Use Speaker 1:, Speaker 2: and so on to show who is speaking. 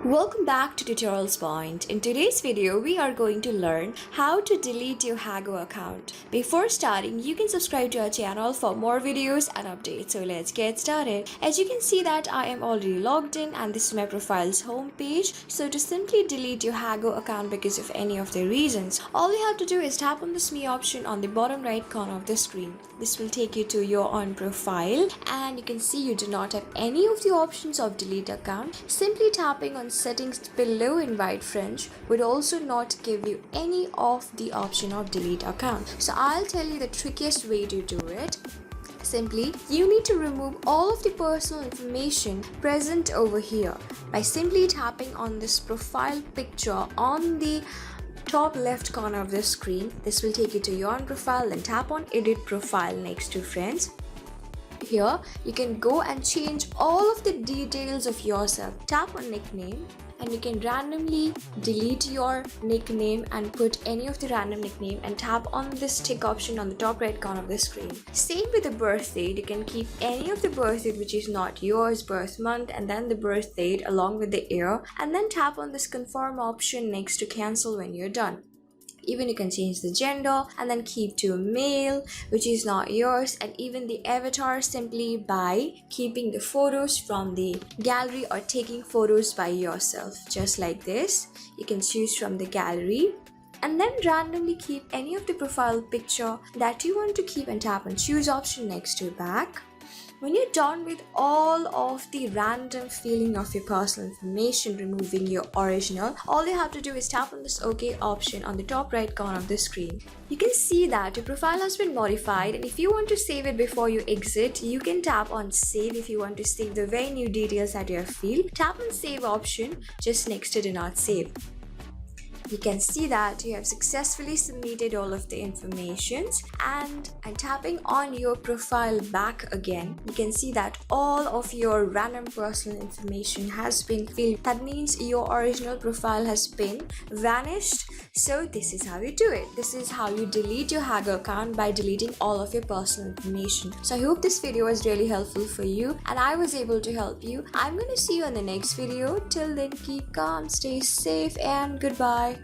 Speaker 1: Welcome back to Tutorials Point. In today's video, we are going to learn how to delete your Hago account. Before starting, you can subscribe to our channel for more videos and updates. So let's get started. As you can see that I am already logged in and this is my profile's home page. So to simply delete your Hago account because of any of the reasons, all you have to do is tap on this Me option on the bottom right corner of the screen. This will take you to your own profile and you can see you do not have any of the options of delete account. Simply tapping on settings below in white French would also not give you any of the option of delete account. So I'll tell you the trickiest way to do it. Simply, you need to remove all of the personal information present over here by simply tapping on this profile picture on the top left corner of the screen. This will take you to your own profile, then tap on edit profile next to friends. Here you can go and change all of the details of yourself. Tap on nickname and you can randomly delete your nickname and put any of the random nickname and tap on this tick option on the top right corner of the screen. Same with the birth date. You can keep any of the birth date which is not yours, birth month, and then the birth date along with the year, and then tap on this confirm option next to cancel when you're done. Even you can change the gender and then keep to male which is not yours, and even the avatar simply by keeping the photos from the gallery or taking photos by yourself. Just like this, you can choose from the gallery and then randomly keep any of the profile picture that you want to keep and tap on choose option next to back. When you're done with all of the random filling of your personal information, removing your original, all you have to do is tap on this OK option on the top right corner of the screen. You can see that your profile has been modified, and if you want to save it before you exit, you can tap on save. If you want to save the very new details that you have filled, tap on save option just next to do not save. You can see that you have successfully submitted all of the informations, and tapping on your profile back again, you can see that all of your random personal information has been filled. That means your original profile has been vanished. So this is how you do it. This is how you delete your Hago account, by deleting all of your personal information. So I hope this video was really helpful for you and I was able to help you. I'm going to see you in the next video. Till then, keep calm, stay safe, and goodbye.